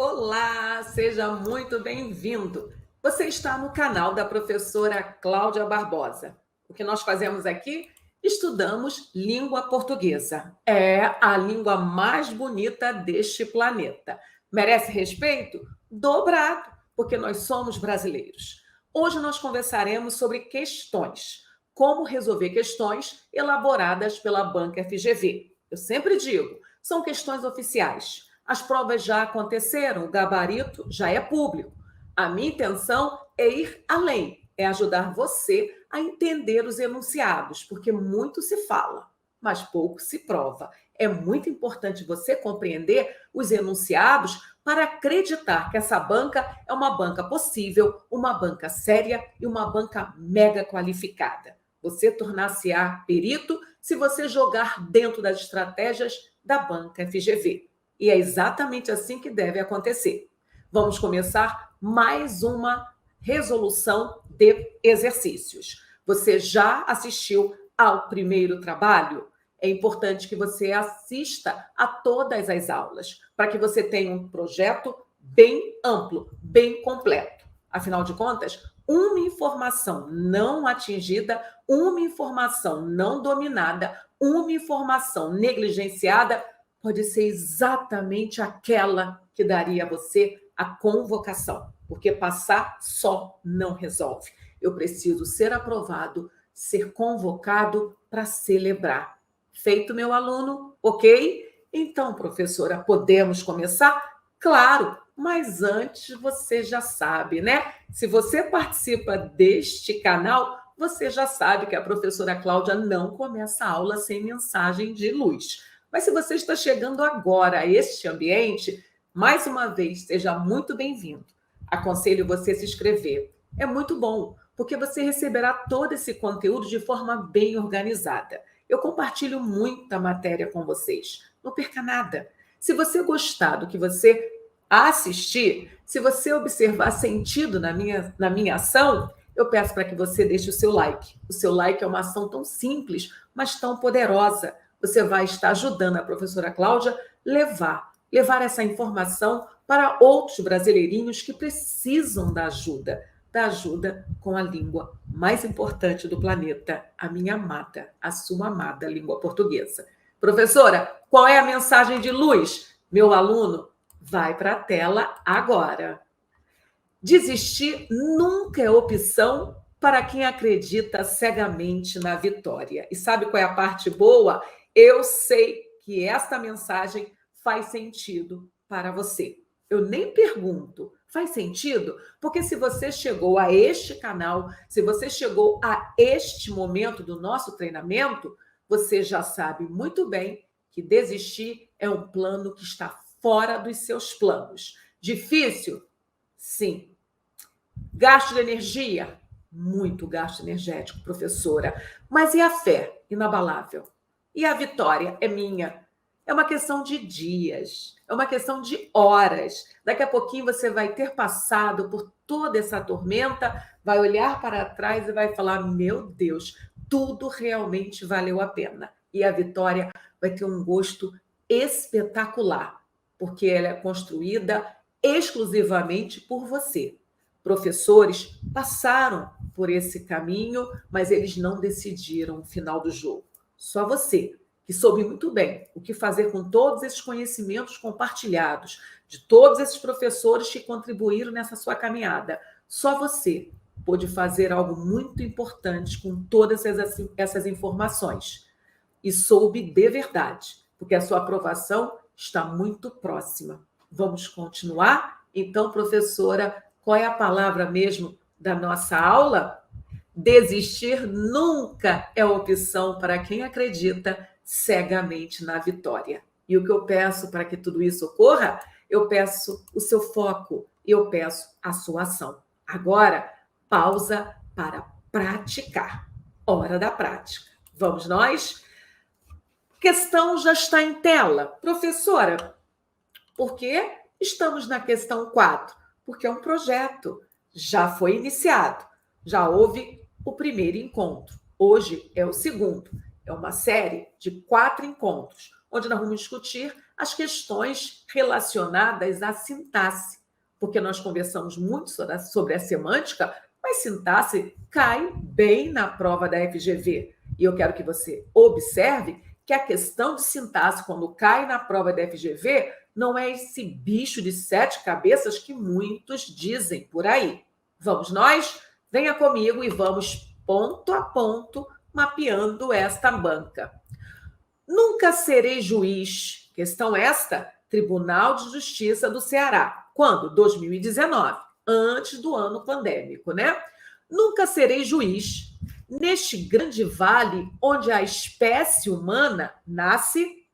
Olá, seja muito bem-vindo. Você está no canal da professora Cláudia Barbosa. O que nós fazemos aqui? Estudamos língua portuguesa. É a língua mais bonita deste planeta. Merece respeito? Dobrado, porque nós somos brasileiros. Hoje nós conversaremos sobre questões. Como resolver questões elaboradas pela Banca FGV. Eu sempre digo, são questões oficiais. As provas já aconteceram, o gabarito já é público. A minha intenção é ir além, é ajudar você a entender os enunciados, porque muito se fala, mas pouco se prova. É muito importante você compreender os enunciados para acreditar que essa banca é uma banca possível, uma banca séria e uma banca mega qualificada. Você tornar-se-á perito se você jogar dentro das estratégias da Banca FGV. E é exatamente assim que deve acontecer. Vamos começar mais uma resolução de exercícios. Você já assistiu ao primeiro trabalho? É importante que você assista a todas as aulas, para que você tenha um projeto bem amplo, bem completo. Afinal de contas, uma informação não atingida, uma informação não dominada, uma informação negligenciada pode ser exatamente aquela que daria a você a convocação, porque passar só não resolve. Eu preciso ser aprovado, ser convocado para celebrar. Feito, meu aluno? Ok? Então, professora, podemos começar? Claro, mas antes você já sabe, né? Se você participa deste canal, você já sabe que a professora Cláudia não começa a aula sem mensagem de luz. Mas se você está chegando agora a este ambiente, mais uma vez, seja muito bem-vindo. Aconselho você a se inscrever. É muito bom, porque você receberá todo esse conteúdo de forma bem organizada. Eu compartilho muita matéria com vocês. Não perca nada. Se você gostar do que você assistir, se você observar sentido na minha ação, eu peço para que você deixe o seu like. O seu like é uma ação tão simples, mas tão poderosa. Você vai estar ajudando a professora Cláudia levar essa informação para outros brasileirinhos que precisam da ajuda com a língua mais importante do planeta, a minha amada, a sua amada língua portuguesa. Professora, qual é a mensagem de luz? Meu aluno, vai para a tela agora. Desistir nunca é opção para quem acredita cegamente na vitória. E sabe qual é a parte boa? Eu sei que esta mensagem faz sentido para você. Eu nem pergunto, faz sentido? Porque se você chegou a este canal, se você chegou a este momento do nosso treinamento, você já sabe muito bem que desistir é um plano que está fora dos seus planos. Difícil? Sim. Gasto de energia? Muito gasto energético, professora. Mas e a fé inabalável? E a vitória é minha? É uma questão de dias, é uma questão de horas. Daqui a pouquinho você vai ter passado por toda essa tormenta, vai olhar para trás e vai falar: meu Deus, tudo realmente valeu a pena. E a vitória vai ter um gosto espetacular, porque ela é construída exclusivamente por você. Professores passaram por esse caminho, mas eles não decidiram o final do jogo. Só você, que soube muito bem o que fazer com todos esses conhecimentos compartilhados, de todos esses professores que contribuíram nessa sua caminhada. Só você pôde fazer algo muito importante com todas essas informações. E soube de verdade, porque a sua aprovação está muito próxima. Vamos continuar? Então, professora, qual é a palavra mesmo da nossa aula? Desistir nunca é opção para quem acredita cegamente na vitória. E o que eu peço para que tudo isso ocorra? Eu peço o seu foco e eu peço a sua ação. Agora, pausa para praticar. Hora da prática. Vamos nós? Questão já está em tela. Professora, por que estamos na questão 4? Porque é um projeto, já foi iniciado, já houve o primeiro encontro. Hoje é o segundo. É uma série de 4 encontros, onde nós vamos discutir as questões relacionadas à sintaxe, porque nós conversamos muito sobre a semântica, mas sintaxe cai bem na prova da FGV. E eu quero que você observe que a questão de sintaxe, quando cai na prova da FGV, não é esse bicho de 7 cabeças que muitos dizem por aí. Vamos nós? Venha comigo e vamos ponto a ponto mapeando esta banca. Nunca serei juiz. Questão esta, Tribunal de Justiça do Ceará. Quando? 2019, antes do ano pandêmico, né? Nunca serei juiz neste grande vale onde a espécie humana nasce,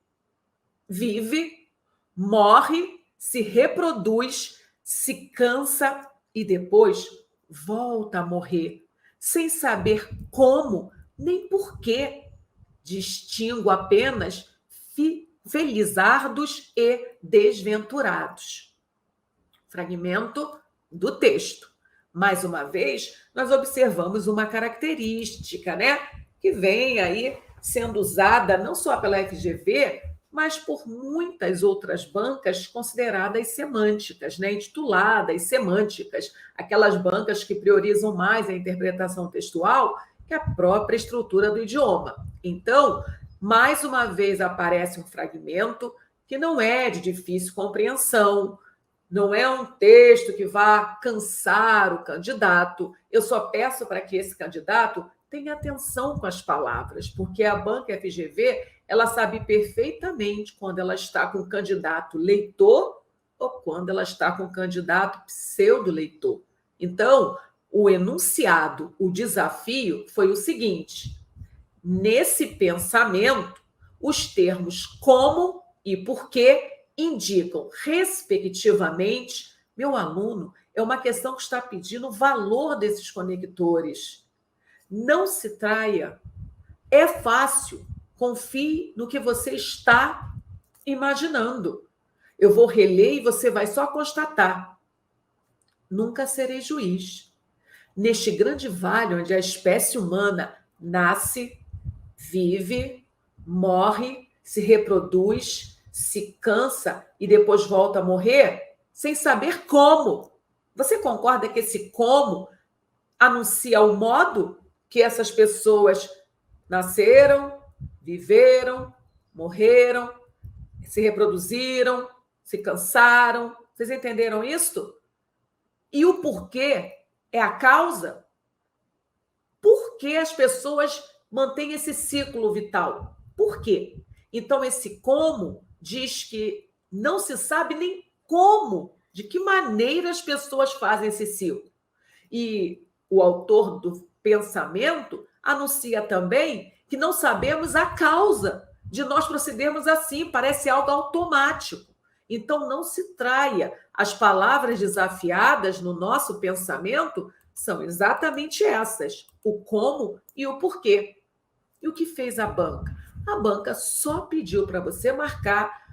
vive, morre, se reproduz, se cansa e depois volta a morrer, sem saber como nem por quê. Distingo apenas felizardos e desventurados. Fragmento do texto. Mais uma vez, nós observamos uma característica, né, que vem aí sendo usada não só pela FGV, mas por muitas outras bancas consideradas semânticas, né, intituladas semânticas, aquelas bancas que priorizam mais a interpretação textual que a própria estrutura do idioma. Então, mais uma vez aparece um fragmento que não é de difícil compreensão, não é um texto que vá cansar o candidato. Eu só peço para que esse candidato tenha atenção com as palavras, porque a banca FGV, ela sabe perfeitamente quando ela está com o candidato leitor ou quando ela está com o candidato pseudo-leitor. Então, o enunciado, o desafio foi o seguinte: nesse pensamento, os termos como e porquê indicam, respectivamente, meu aluno, é uma questão que está pedindo o valor desses conectores. Não se traia. É fácil. Confie no que você está imaginando. Eu vou reler e você vai só constatar. Nunca serei juiz. Neste grande vale onde a espécie humana nasce, vive, morre, se reproduz, se cansa e depois volta a morrer, sem saber como. Você concorda que esse como anuncia o modo que essas pessoas nasceram, viveram, morreram, se reproduziram, se cansaram? Vocês entenderam isso? E o porquê é a causa? Por que as pessoas mantêm esse ciclo vital? Por quê? Então, esse como diz que não se sabe nem como, de que maneira as pessoas fazem esse ciclo. E o autor do pensamento anuncia também que não sabemos a causa de nós procedermos assim, parece algo automático. Então, não se traia. As palavras desafiadas no nosso pensamento são exatamente essas: o como e o porquê. E o que fez a banca? A banca só pediu para você marcar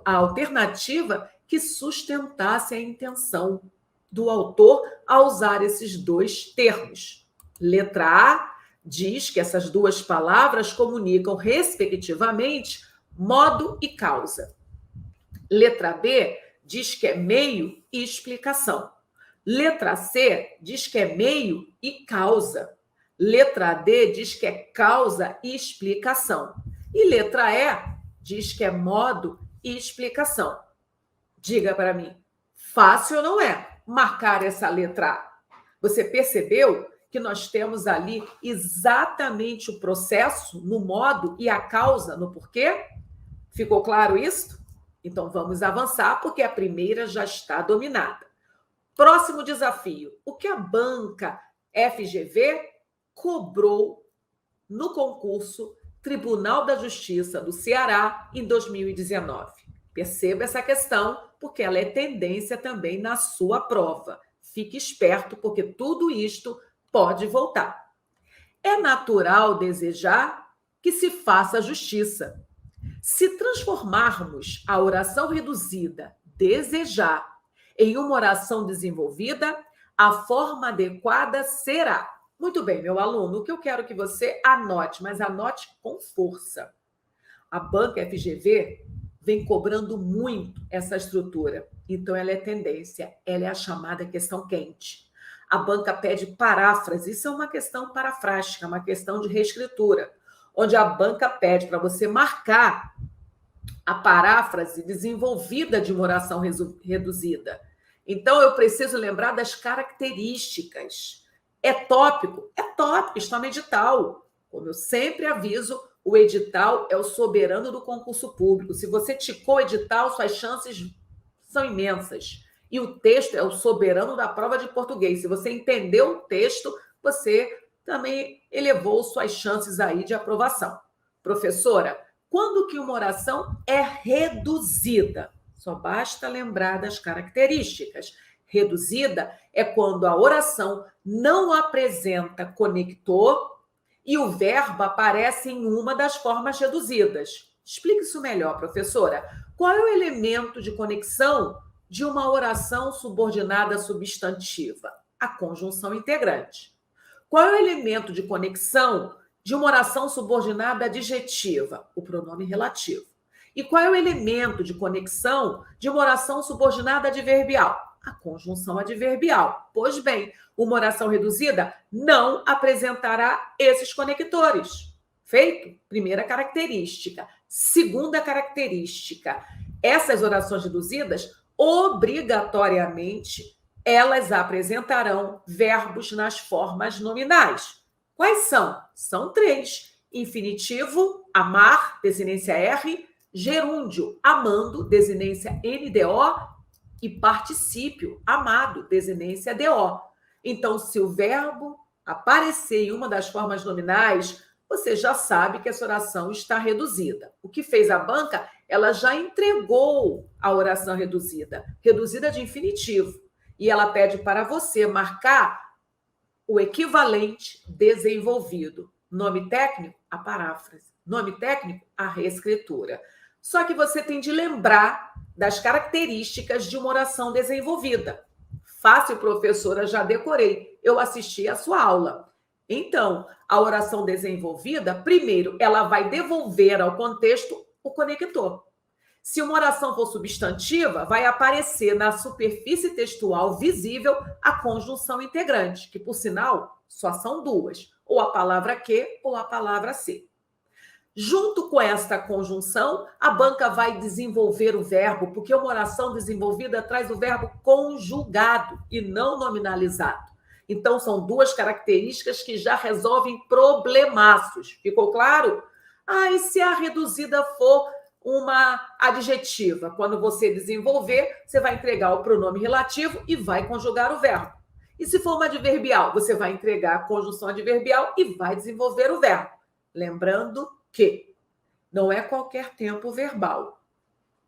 a alternativa que sustentasse a intenção do autor ao usar esses dois termos. Letra A diz que essas duas palavras comunicam, respectivamente, modo e causa. Letra B diz que é meio e explicação. Letra C diz que é meio e causa. Letra D diz que é causa e explicação. E letra E diz que é modo e explicação. Diga para mim, fácil ou não é marcar essa letra A? Você percebeu que nós temos ali exatamente o processo no modo e a causa no porquê? Ficou claro isso? Então vamos avançar, porque a primeira já está dominada. Próximo desafio. O que a banca FGV cobrou no concurso Tribunal da Justiça do Ceará em 2019? Perceba essa questão, porque ela é tendência também na sua prova. Fique esperto, porque tudo isto pode voltar. É natural desejar que se faça justiça. Se transformarmos a oração reduzida, desejar, em uma oração desenvolvida, a forma adequada será. Muito bem, meu aluno, o que eu quero que você anote, mas anote com força. A banca FGV vem cobrando muito essa estrutura. Então, ela é tendência, ela é a chamada questão quente. A banca pede paráfrase, isso é uma questão parafrástica, uma questão de reescritura, onde a banca pede para você marcar a paráfrase desenvolvida de uma oração reduzida. Então, eu preciso lembrar das características. É tópico, está no edital. Como eu sempre aviso, o edital é o soberano do concurso público. Se você ticou o edital, suas chances são imensas. E o texto é o soberano da prova de português. Se você entendeu o texto, você também elevou suas chances aí de aprovação. Professora, quando que uma oração é reduzida? Só basta lembrar das características. Reduzida é quando a oração não apresenta conector e o verbo aparece em uma das formas reduzidas. Explique isso melhor, professora. Qual é o elemento de conexão de uma oração subordinada substantiva? A conjunção integrante. Qual é o elemento de conexão de uma oração subordinada adjetiva? O pronome relativo. E qual é o elemento de conexão de uma oração subordinada adverbial? A conjunção adverbial. Pois bem, uma oração reduzida não apresentará esses conectores. Feito? Primeira característica. Segunda característica. Essas orações reduzidas, obrigatoriamente, elas apresentarão verbos nas formas nominais. Quais são? São 3. Infinitivo, amar, desinência R, gerúndio, amando, desinência NDO, e particípio, amado, desinência DO. Então, se o verbo aparecer em uma das formas nominais, você já sabe que essa oração está reduzida. O que fez a banca? Ela já entregou a oração reduzida de infinitivo. E ela pede para você marcar o equivalente desenvolvido. Nome técnico, a paráfrase. Nome técnico, a reescritura. Só que você tem de lembrar das características de uma oração desenvolvida. Fácil, professora, já decorei. Eu assisti a sua aula. Então, a oração desenvolvida, primeiro, ela vai devolver ao contexto o conector. Se uma oração for substantiva, vai aparecer na superfície textual visível a conjunção integrante, que, por sinal, só são 2, ou a palavra que ou a palavra se. Junto com esta conjunção, a banca vai desenvolver o verbo, porque uma oração desenvolvida traz o verbo conjugado e não nominalizado. Então, são 2 características que já resolvem problemaços. Ficou claro? E se a reduzida for uma adjetiva? Quando você desenvolver, você vai entregar o pronome relativo e vai conjugar o verbo. E se for uma adverbial, você vai entregar a conjunção adverbial e vai desenvolver o verbo. Lembrando que não é qualquer tempo verbal,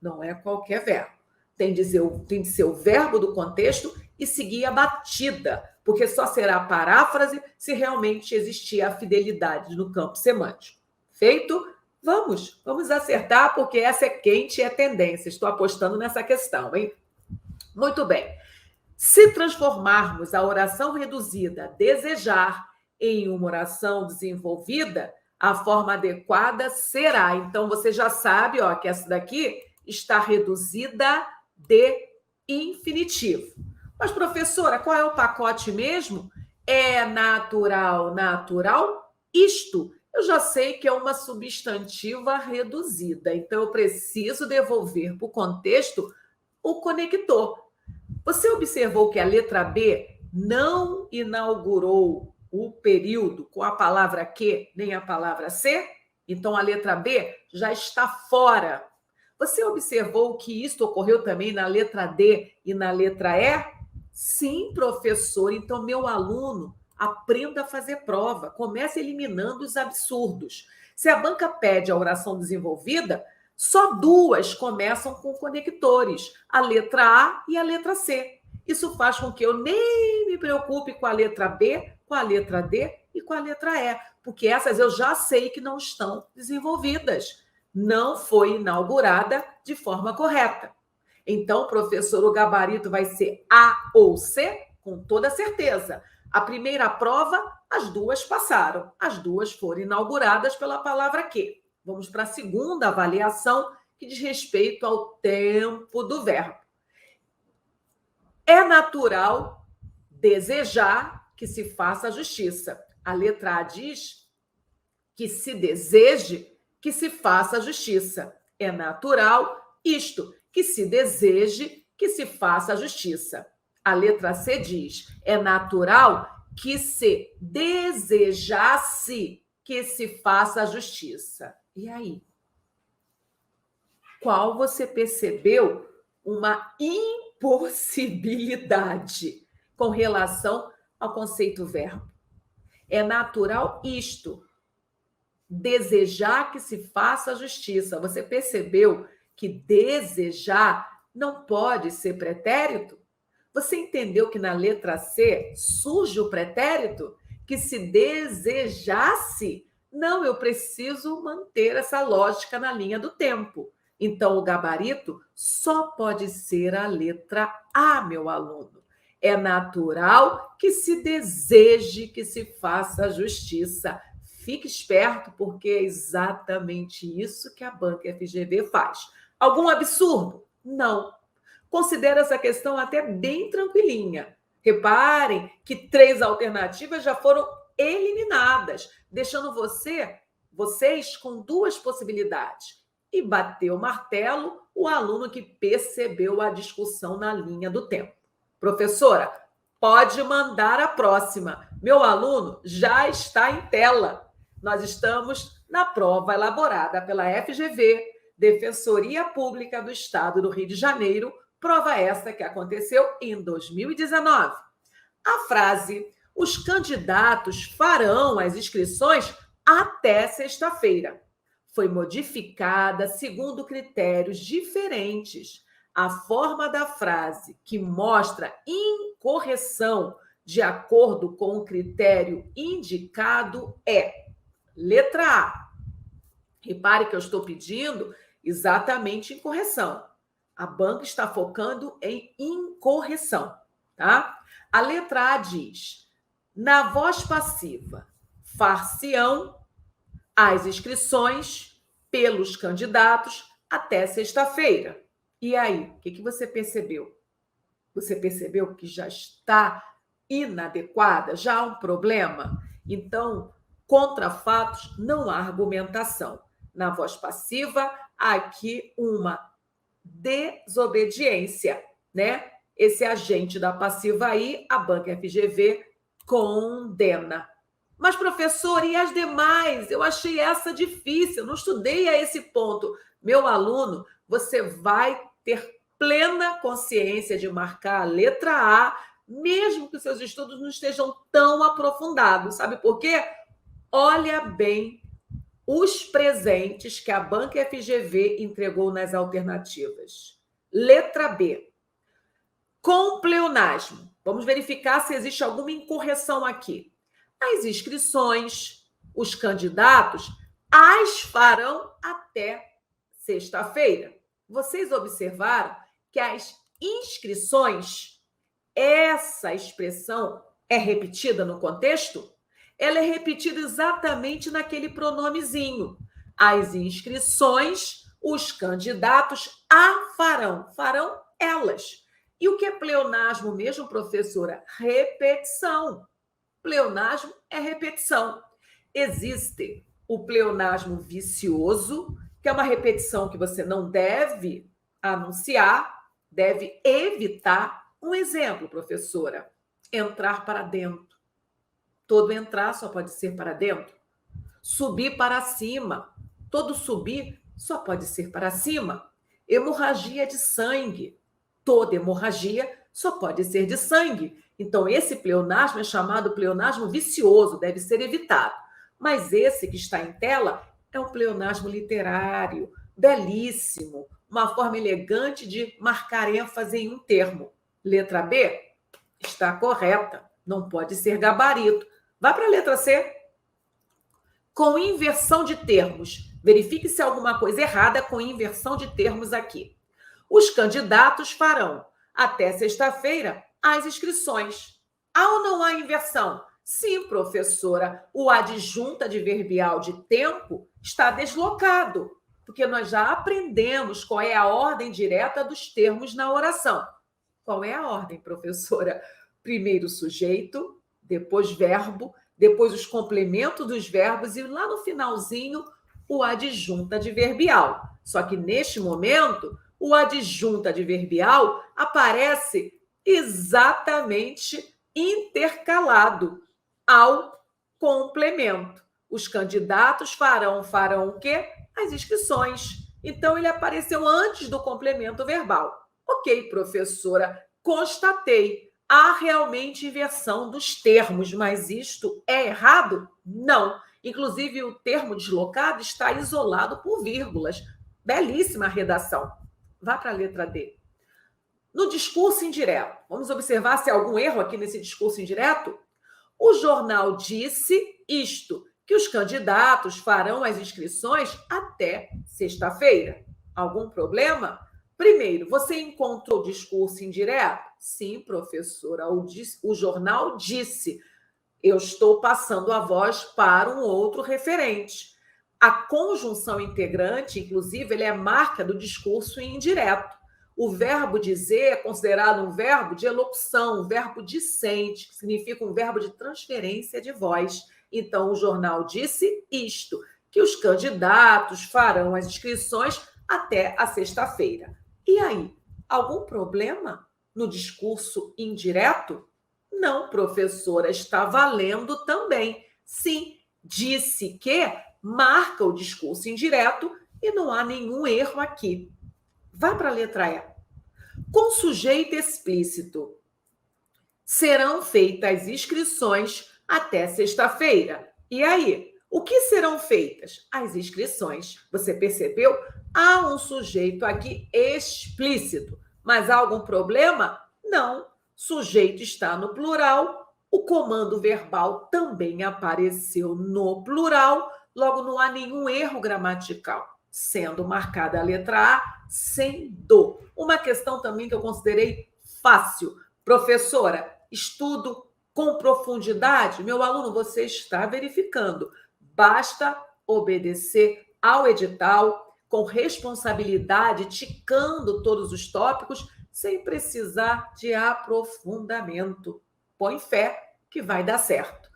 não é qualquer verbo. Tem de ser o verbo do contexto e seguir a batida, porque só será paráfrase se realmente existir a fidelidade no campo semântico. Feito? Vamos acertar, porque essa é quente e é tendência. Estou apostando nessa questão, hein? Muito bem. Se transformarmos a oração reduzida desejar em uma oração desenvolvida, a forma adequada será. Então, você já sabe que essa daqui está reduzida de infinitivo. Mas, professora, qual é o pacote mesmo? É natural, isto. Eu já sei que é uma substantiva reduzida. Então, eu preciso devolver para o contexto o conector. Você observou que a letra B não inaugurou o período com a palavra que, nem a palavra se? Então, a letra B já está fora. Você observou que isso ocorreu também na letra D e na letra E? Sim, professor. Então, meu aluno, aprenda a fazer prova. Comece eliminando os absurdos. Se a banca pede a oração desenvolvida, só 2 começam com conectores, a letra A e a letra C. Isso faz com que eu nem me preocupe com a letra B, com a letra D e com a letra E, porque essas eu já sei que não estão desenvolvidas. Não foi inaugurada de forma correta. Então, professor, o gabarito vai ser A ou C? Com toda certeza. A primeira prova, as 2 passaram. As 2 foram inauguradas pela palavra que. Vamos para a segunda avaliação, que diz respeito ao tempo do verbo. É natural desejar que se faça a justiça. A letra A diz que se deseje que se faça a justiça. É natural isto, que se deseje que se faça a justiça. A letra C diz: é natural que se desejasse que se faça a justiça. E aí? Qual você percebeu uma impossibilidade com relação ao conceito verbo? É natural isto, desejar que se faça a justiça. Você percebeu que desejar não pode ser pretérito? Você entendeu que na letra C surge o pretérito? Que se desejasse? Não, eu preciso manter essa lógica na linha do tempo. Então, o gabarito só pode ser a letra A, meu aluno. É natural que se deseje que se faça a justiça. Fique esperto, porque é exatamente isso que a Banca FGV faz. Algum absurdo? Não. Considero essa questão até bem tranquilinha. Reparem que 3 alternativas já foram eliminadas, deixando vocês com 2 possibilidades. E bateu o martelo o aluno que percebeu a discussão na linha do tempo. Professora, pode mandar a próxima. Meu aluno já está em tela. Nós estamos na prova elaborada pela FGV, Defensoria Pública do Estado do Rio de Janeiro, prova essa que aconteceu em 2019. A frase: os candidatos farão as inscrições até sexta-feira, foi modificada segundo critérios diferentes. A forma da frase que mostra incorreção de acordo com o critério indicado é letra A. Repare que eu estou pedindo exatamente incorreção. A banca está focando em incorreção, tá? A letra A diz: na voz passiva, far-se-ão as inscrições pelos candidatos até sexta-feira. E aí, o que você percebeu? Você percebeu que já está inadequada? Já há um problema? Então, contra fatos, não há argumentação. Na voz passiva, há aqui uma desobediência, né? Esse agente da passiva aí, a Banca FGV condena. Mas, professor, e as demais? Eu achei essa difícil, não estudei a esse ponto. Meu aluno, você vai ter plena consciência de marcar a letra A, mesmo que os seus estudos não estejam tão aprofundados. Sabe por quê? Olha bem os presentes que a Banca FGV entregou nas alternativas. Letra B. Com pleonasmo. Vamos verificar se existe alguma incorreção aqui. As inscrições, os candidatos, as farão até sexta-feira. Vocês observaram que as inscrições, essa expressão é repetida no contexto? Ela é repetida exatamente naquele pronomezinho. As inscrições, os candidatos a farão. Farão elas. E o que é pleonasmo mesmo, professora? Repetição. Pleonasmo é repetição. Existe o pleonasmo vicioso, que é uma repetição que você não deve anunciar, deve evitar. Um exemplo, professora: entrar para dentro. Todo entrar só pode ser para dentro. Subir para cima. Todo subir só pode ser para cima. Hemorragia de sangue. Toda hemorragia só pode ser de sangue. Então, esse pleonasmo é chamado pleonasmo vicioso, deve ser evitado. Mas esse que está em tela é um pleonasmo literário, belíssimo, uma forma elegante de marcar ênfase em um termo. Letra B está correta, não pode ser gabarito. Vá para a letra C. Com inversão de termos. Verifique se há alguma coisa errada com inversão de termos aqui. Os candidatos farão, até sexta-feira, as inscrições. Há ou não há inversão? Sim, professora. O adjunto adverbial de tempo está deslocado. porque nós já aprendemos qual é a ordem direta dos termos na oração. Qual é a ordem, professora? Primeiro sujeito, depois verbo, depois os complementos dos verbos e lá no finalzinho o adjunto adverbial. Só que neste momento, o adjunto adverbial aparece exatamente intercalado ao complemento. Os candidatos farão o quê? As inscrições. Então, ele apareceu antes do complemento verbal. Ok, professora, constatei. Há realmente inversão dos termos, mas isto é errado? Não. Inclusive, o termo deslocado está isolado por vírgulas. Belíssima redação. Vá para a letra D. No discurso indireto, vamos observar se há algum erro aqui nesse discurso indireto? O jornal disse isto, que os candidatos farão as inscrições até sexta-feira. Algum problema? Primeiro, você encontrou discurso indireto? Sim, professora, o jornal disse. Eu estou passando a voz para um outro referente. A conjunção integrante, inclusive, ele é marca do discurso indireto. O verbo dizer é considerado um verbo de elocução, um verbo dicente, que significa um verbo de transferência de voz. Então, o jornal disse isto, que os candidatos farão as inscrições até a sexta-feira. E aí, algum problema no discurso indireto? Não, professora, está valendo também. Sim, disse que marca o discurso indireto e não há nenhum erro aqui. Vá para a letra E. Com sujeito explícito, serão feitas inscrições até sexta-feira. E aí, o que serão feitas? As inscrições. Você percebeu? Há um sujeito aqui explícito. Mas há algum problema? Não. Sujeito está no plural, o comando verbal também apareceu no plural, logo não há nenhum erro gramatical. Sendo marcada a letra A, sendo. Uma questão também que eu considerei fácil. Professora, estudo com profundidade? Meu aluno, você está verificando. Basta obedecer ao edital, com responsabilidade, ticando todos os tópicos, sem precisar de aprofundamento. Põe fé que vai dar certo.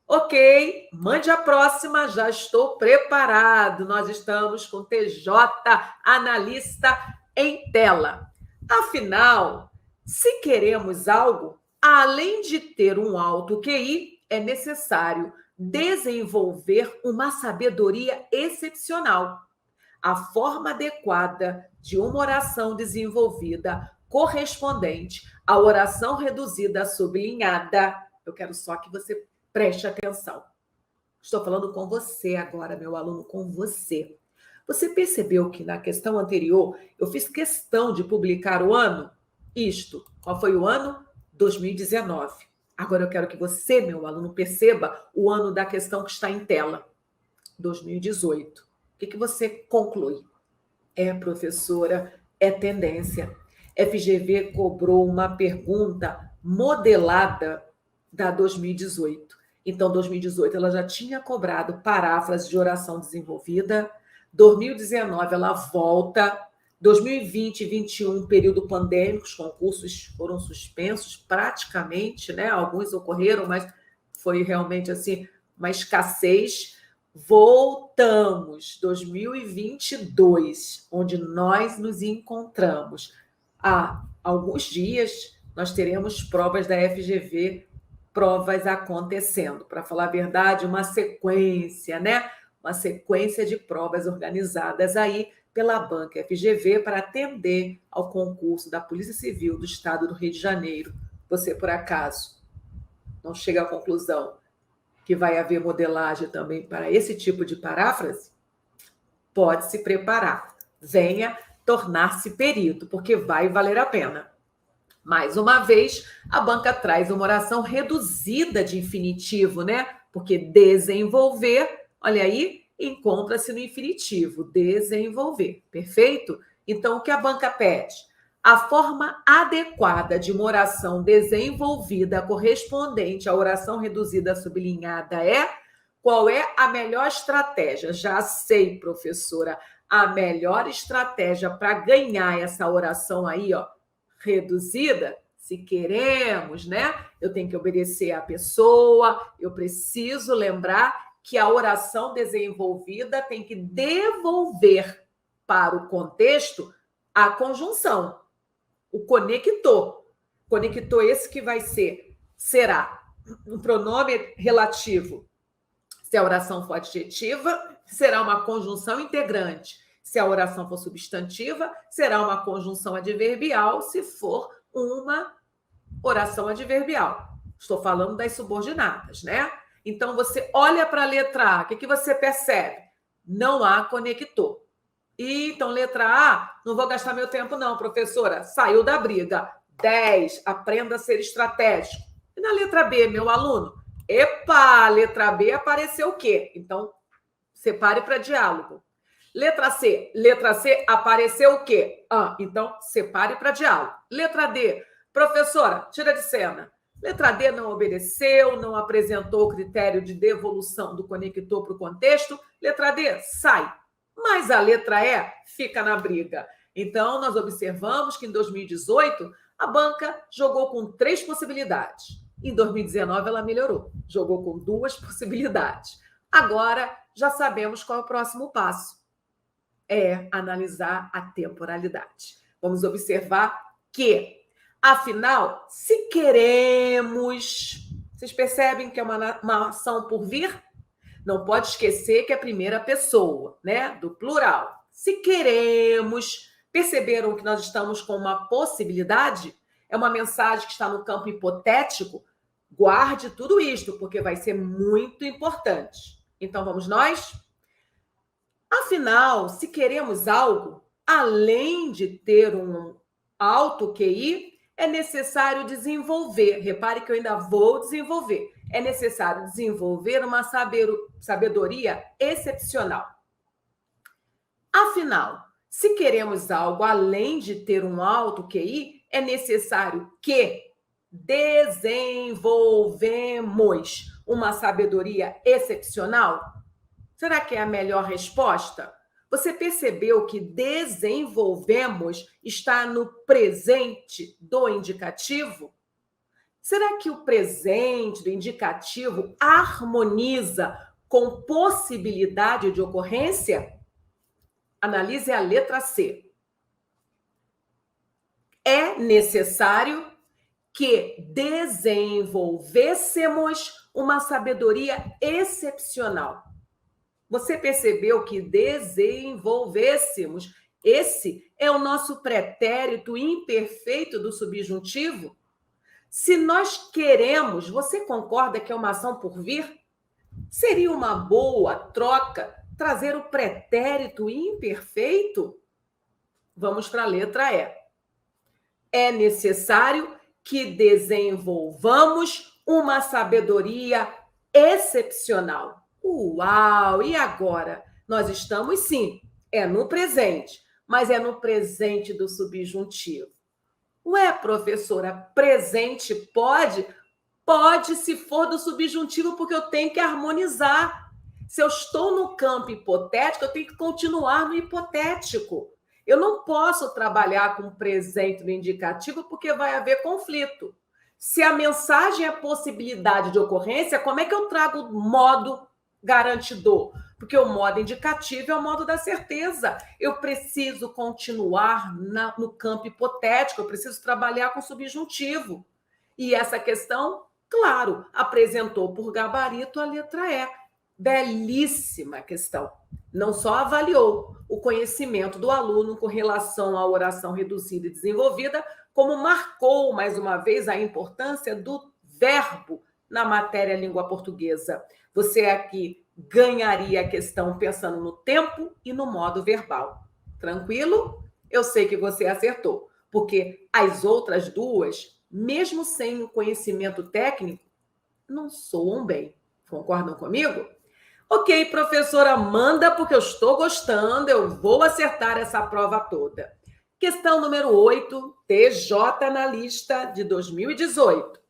Ok, mande a próxima, já estou preparado. Nós estamos com TJ, analista em tela. Afinal, se queremos algo, além de ter um alto QI, é necessário desenvolver uma sabedoria excepcional. A forma adequada de uma oração desenvolvida correspondente à oração reduzida sublinhada. Eu quero só que você preste atenção. Estou falando com você agora, meu aluno, com você. Você percebeu que na questão anterior eu fiz questão de publicar o ano? Isto. Qual foi o ano? 2019. Agora eu quero que você, meu aluno, perceba o ano da questão que está em tela. 2018. O que você conclui? Professora, é tendência. FGV cobrou uma pergunta modelada da 2018. Então, 2018 ela já tinha cobrado paráfrase de oração desenvolvida. 2019 ela volta. 2020 e 2021, período pandêmico, os concursos foram suspensos praticamente, né? Alguns ocorreram, mas foi realmente assim uma escassez. Voltamos, 2022, onde nós nos encontramos. Há alguns dias nós teremos provas da FGV, provas acontecendo. Para falar a verdade, uma sequência, né? Uma sequência de provas organizadas aí pela banca FGV para atender ao concurso da Polícia Civil do Estado do Rio de Janeiro. Você, por acaso, não chega à conclusão que vai haver modelagem também para esse tipo de paráfrase? Pode se preparar. Venha tornar-se perito, porque vai valer a pena. Mais uma vez, a banca traz uma oração reduzida de infinitivo, né? Porque desenvolver, olha aí, encontra-se no infinitivo, desenvolver, perfeito? Então, o que a banca pede? A forma adequada de uma oração desenvolvida correspondente à oração reduzida sublinhada é? Qual é a melhor estratégia? Já sei, professora. a melhor estratégia para ganhar essa oração aí, ó, reduzida, se queremos, né? Eu tenho que obedecer à pessoa, eu preciso lembrar que a oração desenvolvida tem que devolver para o contexto a conjunção, o conector. Conector esse que será um pronome relativo. Se a oração for adjetiva, será uma conjunção integrante. Se a oração for substantiva, será uma conjunção adverbial, se for uma oração adverbial. Estou falando das subordinadas, né? Então, você olha para a letra A, o que você percebe? Não há conector. Então, letra A, não vou gastar meu tempo não, professora. Saiu da briga. 10, aprenda a ser estratégico. E na letra B, meu aluno? Epa, letra B apareceu o quê? Então, separe para diálogo. Letra C, apareceu o quê? Então, separe para diálogo. Letra D, professora, tira de cena. Letra D não obedeceu, não apresentou o critério de devolução do conector para o contexto. Letra D, sai. Mas a letra E fica na briga. Então, nós observamos que em 2018, a banca jogou com 3 possibilidades. Em 2019, ela melhorou. Jogou com 2 possibilidades. Agora, já sabemos qual é o próximo passo. É analisar a temporalidade. Vamos observar que, afinal, se queremos... Vocês percebem que é uma ação por vir? Não pode esquecer que é a primeira pessoa, né? Do plural. Se queremos... Perceberam que nós estamos com uma possibilidade? É uma mensagem que está no campo hipotético? Guarde tudo isto, porque vai ser muito importante. Então, vamos nós? Afinal, se queremos algo, além de ter um alto QI, é necessário desenvolver. Repare que eu ainda vou desenvolver. É necessário desenvolver uma sabedoria excepcional. Afinal, se queremos algo além de ter um alto QI, é necessário que desenvolvemos uma sabedoria excepcional? Será que é a melhor resposta? Você percebeu que desenvolvemos está no presente do indicativo? Será que o presente do indicativo harmoniza com possibilidade de ocorrência? Analise a letra C. É necessário que desenvolvêssemos uma sabedoria excepcional. Você percebeu que desenvolvêssemos, esse é o nosso pretérito imperfeito do subjuntivo? Se nós queremos, você concorda que é uma ação por vir? Seria uma boa troca trazer o pretérito imperfeito? Vamos para a letra E. É necessário que desenvolvamos uma sabedoria excepcional. Uau! E agora? Nós estamos, sim, é no presente, mas é no presente do subjuntivo. Ué, professora, presente pode? Pode, se for do subjuntivo, porque eu tenho que harmonizar. Se eu estou no campo hipotético, eu tenho que continuar no hipotético. Eu não posso trabalhar com presente no indicativo, porque vai haver conflito. Se a mensagem é possibilidade de ocorrência, como é que eu trago o modo garantidor? Porque o modo indicativo é o modo da certeza. Eu preciso continuar no campo hipotético, eu preciso trabalhar com subjuntivo. E essa questão, claro, apresentou por gabarito a letra E. Belíssima questão. Não só avaliou o conhecimento do aluno com relação à oração reduzida e desenvolvida, como marcou, mais uma vez, a importância do verbo na matéria língua portuguesa. Você aqui ganharia a questão pensando no tempo e no modo verbal. Tranquilo? Eu sei que você acertou, porque as outras duas, mesmo sem o conhecimento técnico, não soam bem. Concordam comigo? Ok, professora, manda, porque eu estou gostando, eu vou acertar essa prova toda. Questão número 8, TJ na lista de 2018.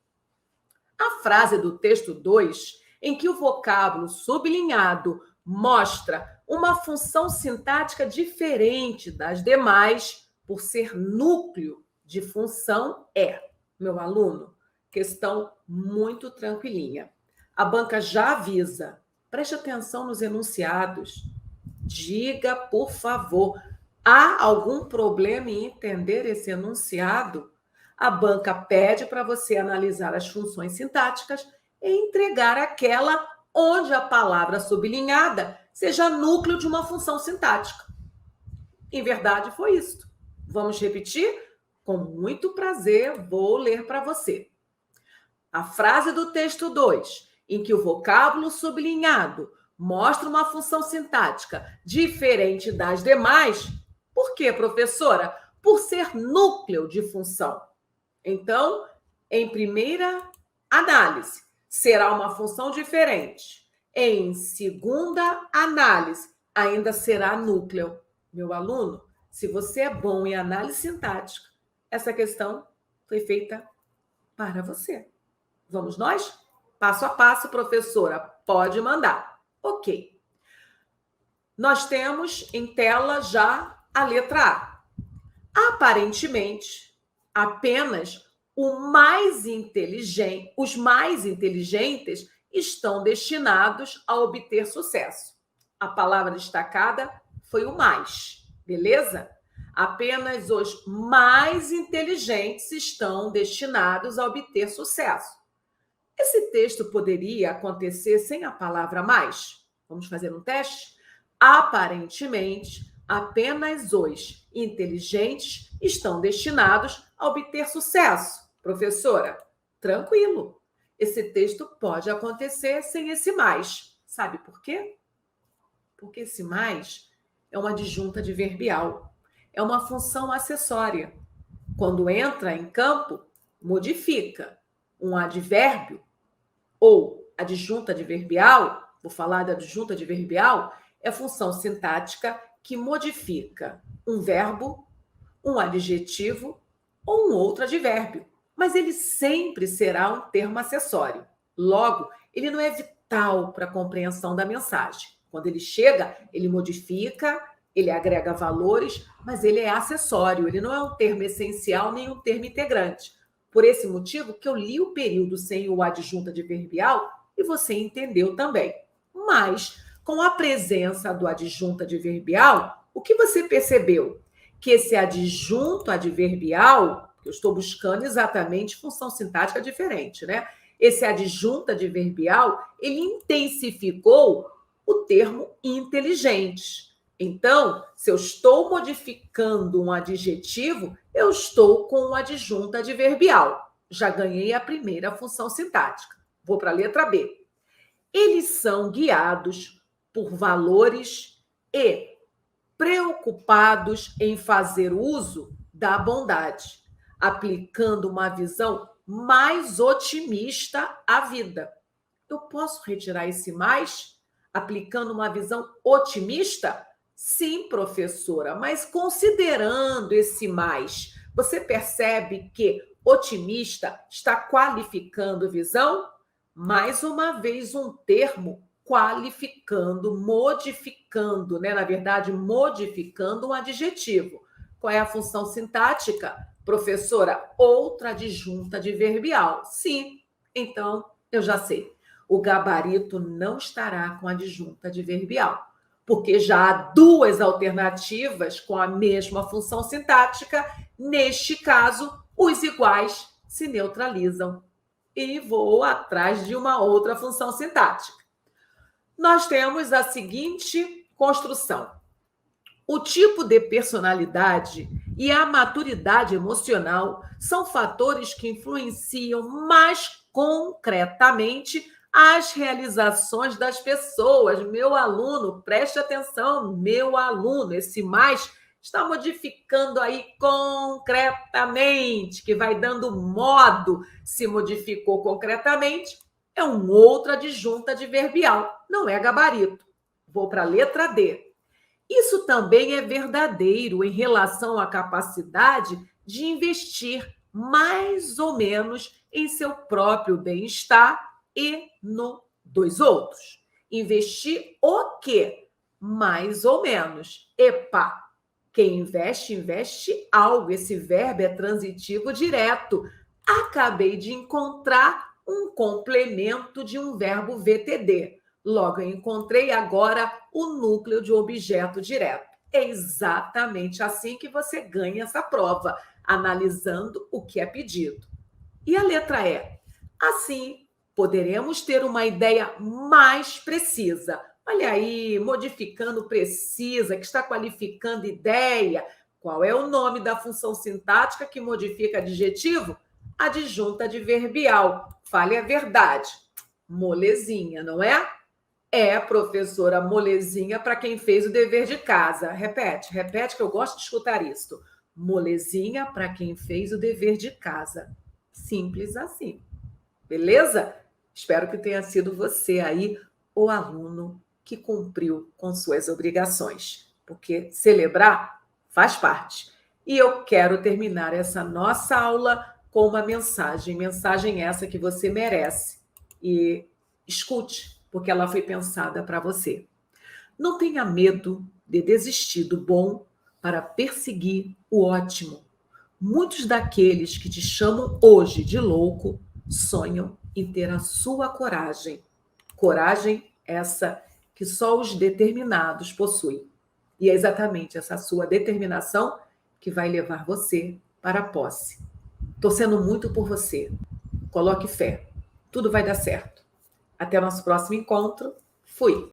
A frase do texto 2, em que o vocábulo sublinhado mostra uma função sintática diferente das demais por ser núcleo de função é. Meu aluno, questão muito tranquilinha. A banca já avisa. Preste atenção nos enunciados. Diga, por favor, há algum problema em entender esse enunciado? A banca pede para você analisar as funções sintáticas e entregar aquela onde a palavra sublinhada seja núcleo de uma função sintática. Em verdade, foi isso. Vamos repetir? Com muito prazer, vou ler para você. A frase do texto 2, em que o vocábulo sublinhado mostra uma função sintática diferente das demais. Por quê, professora? Por ser núcleo de função. Então, em primeira análise, será uma função diferente. Em segunda análise, ainda será núcleo. Meu aluno, se você é bom em análise sintática, essa questão foi feita para você. Vamos nós? Passo a passo, professora. Pode mandar. Ok. Nós temos em tela já a letra A. Aparentemente, apenas os mais inteligentes estão destinados a obter sucesso. A palavra destacada foi o mais, beleza? Apenas os mais inteligentes estão destinados a obter sucesso. Esse texto poderia acontecer sem a palavra mais? Vamos fazer um teste? Aparentemente, apenas os inteligentes estão destinados a obter sucesso. Professora, tranquilo. Esse texto pode acontecer sem esse mais. Sabe por quê? Porque esse mais é uma adjunta adverbial. É uma função acessória. Quando entra em campo, modifica um advérbio ou adjunta adverbial. Vou falar da adjunta adverbial. É função sintática que modifica um verbo, um adjetivo ou um outro advérbio. Mas ele sempre será um termo acessório. Logo, ele não é vital para a compreensão da mensagem. Quando ele chega, ele modifica, ele agrega valores, mas ele é acessório, ele não é um termo essencial nem um termo integrante. Por esse motivo que eu li o período sem o adjunto adverbial e você entendeu também. Mas, com a presença do adjunto adverbial, o que você percebeu? Que esse adjunto adverbial, eu estou buscando exatamente função sintática diferente, né? Esse adjunto adverbial, ele intensificou o termo inteligente. Então, se eu estou modificando um adjetivo, eu estou com um adjunto adverbial. Já ganhei a primeira função sintática. Vou para a letra B. Eles são guiados por valores e preocupados em fazer uso da bondade, aplicando uma visão mais otimista à vida. Eu posso retirar esse mais, aplicando uma visão otimista? Sim, professora, mas considerando esse mais, você percebe que otimista está qualificando visão? Mais uma vez, um termo qualificando, modificando, né? Na verdade, modificando um adjetivo. Qual é a função sintática? Professora, outra adjunta adverbial. Sim, então eu já sei. O gabarito não estará com adjunta adverbial, porque já há duas alternativas com a mesma função sintática. Neste caso, os iguais se neutralizam. E vou atrás de uma outra função sintática. Nós temos a seguinte construção. O tipo de personalidade e a maturidade emocional são fatores que influenciam mais concretamente as realizações das pessoas. Meu aluno, preste atenção, meu aluno, esse mais está modificando aí concretamente, que vai dando modo. Se modificou concretamente, é um outro adjunto adverbial, não é gabarito. Vou para a letra D. Isso também é verdadeiro em relação à capacidade de investir mais ou menos em seu próprio bem-estar e no dos outros. Investir o quê? mais ou menos. Epa! Quem investe, investe algo. Esse verbo é transitivo direto. Acabei de encontrar um complemento de um verbo VTD. Logo, eu encontrei agora o núcleo de objeto direto. É exatamente assim que você ganha essa prova, analisando o que é pedido. E a letra E? Assim, poderemos ter uma ideia mais precisa. Olha aí, modificando precisa, que está qualificando ideia. Qual é o nome da função sintática que modifica adjetivo? Adjunta adverbial. Fale a verdade. Molezinha, não é? É, professora, molezinha para quem fez o dever de casa. Repete, repete que eu gosto de escutar isso. Molezinha para quem fez o dever de casa. Simples assim. Beleza? Espero que tenha sido você aí o aluno que cumpriu com suas obrigações, porque celebrar faz parte. E eu quero terminar essa nossa aula com uma mensagem essa que você merece. E escute, porque ela foi pensada para você. Não tenha medo de desistir do bom para perseguir o ótimo. Muitos daqueles que te chamam hoje de louco sonham em ter a sua coragem. Coragem essa que só os determinados possuem. E é exatamente essa sua determinação que vai levar você para a posse. Torcendo muito por você. Coloque fé. Tudo vai dar certo. Até o nosso próximo encontro. Fui!